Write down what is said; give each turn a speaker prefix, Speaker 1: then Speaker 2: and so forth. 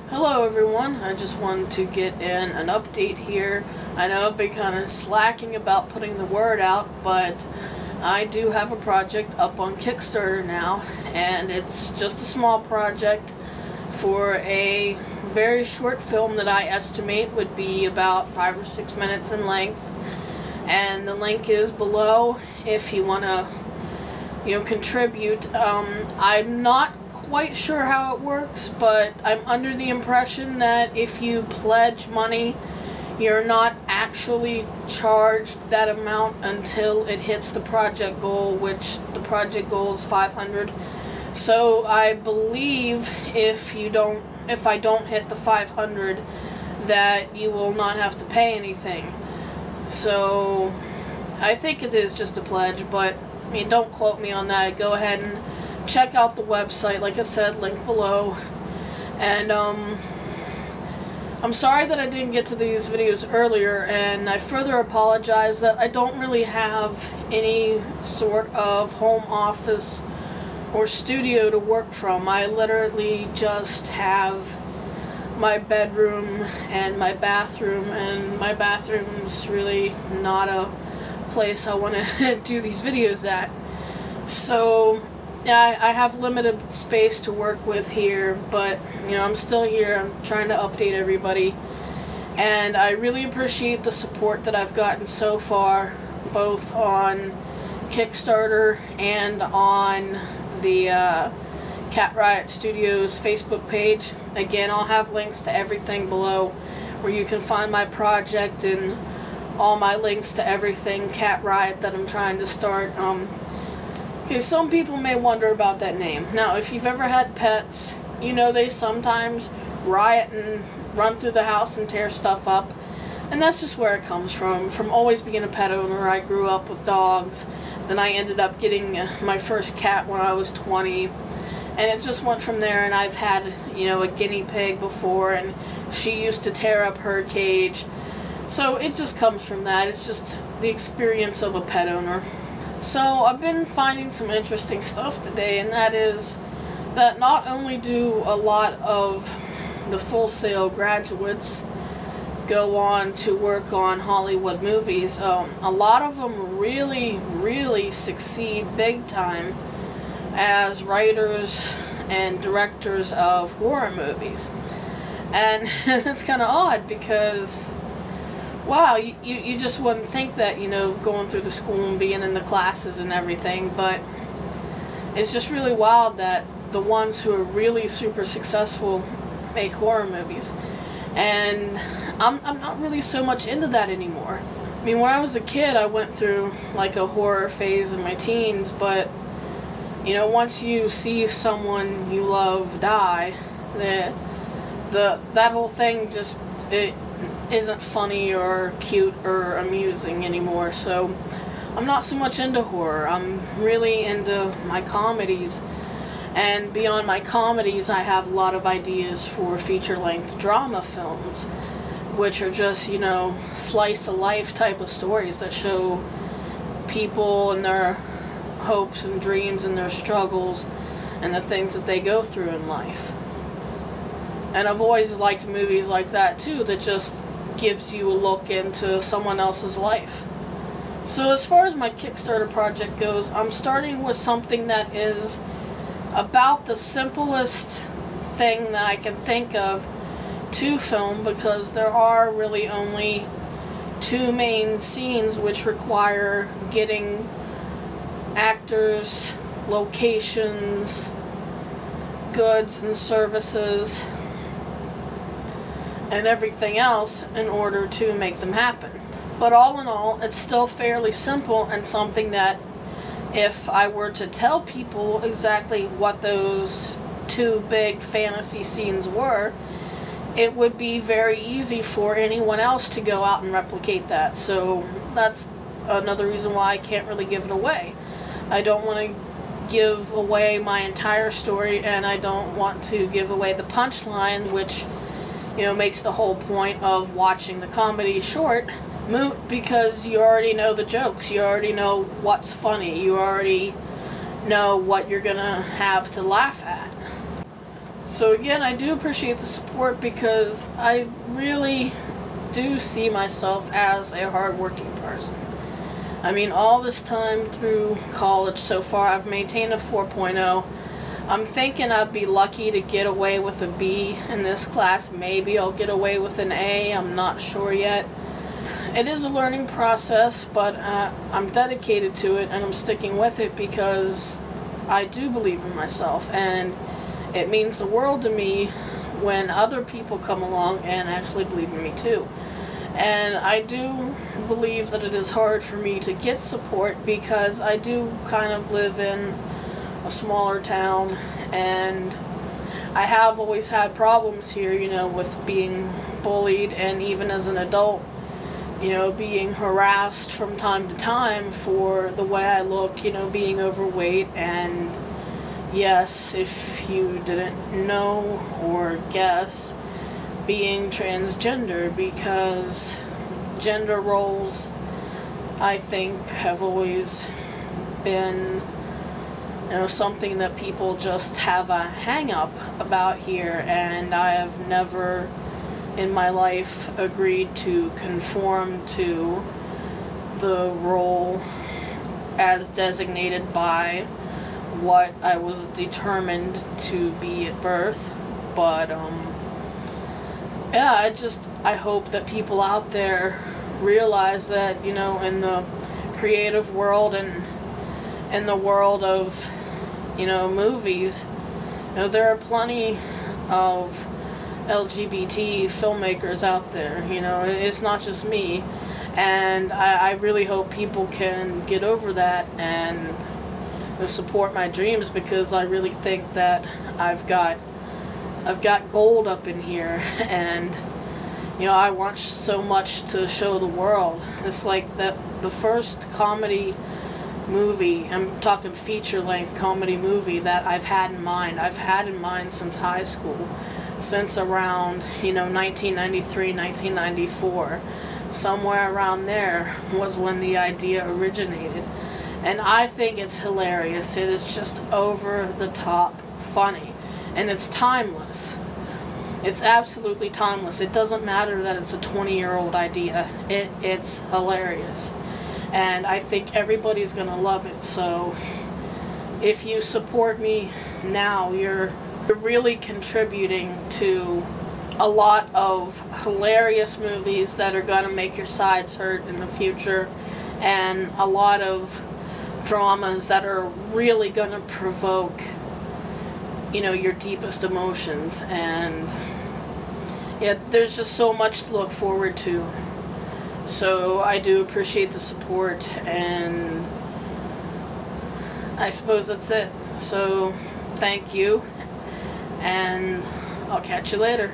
Speaker 1: Hello everyone, I just wanted to get in an update here. I know I've been kind of slacking about putting the word out, but I do have a project up on Kickstarter now, and it's just a small project for a very short film that I estimate would be about 5 or 6 minutes in length. And the link is below if you want to, contribute. I'm not quite sure how it works, but I'm under the impression that if you pledge money, you're not actually charged that amount until it hits the project goal, which the project goal is 500. So I believe if I don't hit the 500, that you will not have to pay anything. So I think it is just a pledge, but I mean, don't quote me on that. Go ahead and check out the website, like I said, link below. And I'm sorry that I didn't get to these videos earlier, and I further apologize that I don't really have any sort of home office or studio to work from. I literally just have my bedroom and my bathroom, and my bathroom's really not a place I want to do these videos at. So yeah, I have limited space to work with here, but I'm still here. I'm trying to update everybody, and I really appreciate the support that I've gotten so far, both on Kickstarter and on the Cat Riot Studios Facebook page. Again, I'll have links to everything below where you can find my project and all my links to everything Cat Riot that I'm trying to start. Okay, some people may wonder about that name. Now, if you've ever had pets, they sometimes riot and run through the house and tear stuff up. And that's just where it comes from. From always being a pet owner, I grew up with dogs. Then I ended up getting my first cat when I was 20. And it just went from there, and I've had, a guinea pig before, and she used to tear up her cage. So it just comes from that. It's just the experience of a pet owner. So I've been finding some interesting stuff today, and that is that not only do a lot of the Full Sail graduates go on to work on Hollywood movies, a lot of them really succeed big time as writers and directors of horror movies. And it's kind of odd because, wow, you just wouldn't think that, going through the school and being in the classes and everything, but it's just really wild that the ones who are really super successful make horror movies. And I'm not really so much into that anymore. I mean, when I was a kid, I went through like a horror phase in my teens, but once you see someone you love die, that whole thing just, it isn't funny or cute or amusing anymore. So I'm not so much into horror. I'm really into my comedies, and beyond my comedies, I have a lot of ideas for feature-length drama films, which are just, slice-of-life type of stories that show people and their hopes and dreams and their struggles and the things that they go through in life. And I've always liked movies like that too, that just gives you a look into someone else's life. So as far as my Kickstarter project goes, I'm starting with something that is about the simplest thing that I can think of to film, because there are really only 2 main scenes which require getting actors, locations, goods and services, and everything else in order to make them happen. But all in all, it's still fairly simple, and something that if I were to tell people exactly what those 2 big fantasy scenes were, it would be very easy for anyone else to go out and replicate that. So that's another reason why I can't really give it away. I don't want to give away my entire story, and I don't want to give away the punchline, which makes the whole point of watching the comedy short moot, because you already know the jokes, you already know what's funny, you already know what you're gonna have to laugh at. So again, I do appreciate the support because I really do see myself as a hardworking person. I mean, all this time through college so far, I've maintained a 4.0. I'm thinking I'd be lucky to get away with a B in this class. Maybe I'll get away with an A. I'm not sure yet. It is a learning process, but I'm dedicated to it and I'm sticking with it because I do believe in myself, and it means the world to me when other people come along and actually believe in me too. And I do believe that it is hard for me to get support because I do kind of live in a smaller town, and I have always had problems here, you know, with being bullied, and even as an adult, you know, being harassed from time to time for the way I look, you know, being overweight, and yes, if you didn't know or guess, being transgender, because gender roles, I think, have always been, you know, something that people just have a hang-up about here, and I have never in my life agreed to conform to the role as designated by what I was determined to be at birth. But yeah, I hope that people out there realize that, you know, in the creative world and in the world of, you know, movies, you know, there are plenty of LGBT filmmakers out there. You know, it's not just me, and I really hope people can get over that and support my dreams, because I really think that I've got gold up in here, and you know, I want so much to show the world. It's like that the first comedy movie, I'm talking feature-length comedy movie, that I've had in mind since high school, since around, you know, 1993, 1994. Somewhere around there was when the idea originated. And I think it's hilarious. It is just over the top funny. And it's timeless. It's absolutely timeless. It doesn't matter that it's a 20-year-old idea. It's hilarious. And I think everybody's gonna love it. So if you support me now, you're really contributing to a lot of hilarious movies that are gonna make your sides hurt in the future, and a lot of dramas that are really gonna provoke, you know, your deepest emotions. And yeah, there's just so much to look forward to. So I do appreciate the support, and I suppose that's it. So thank you, and I'll catch you later.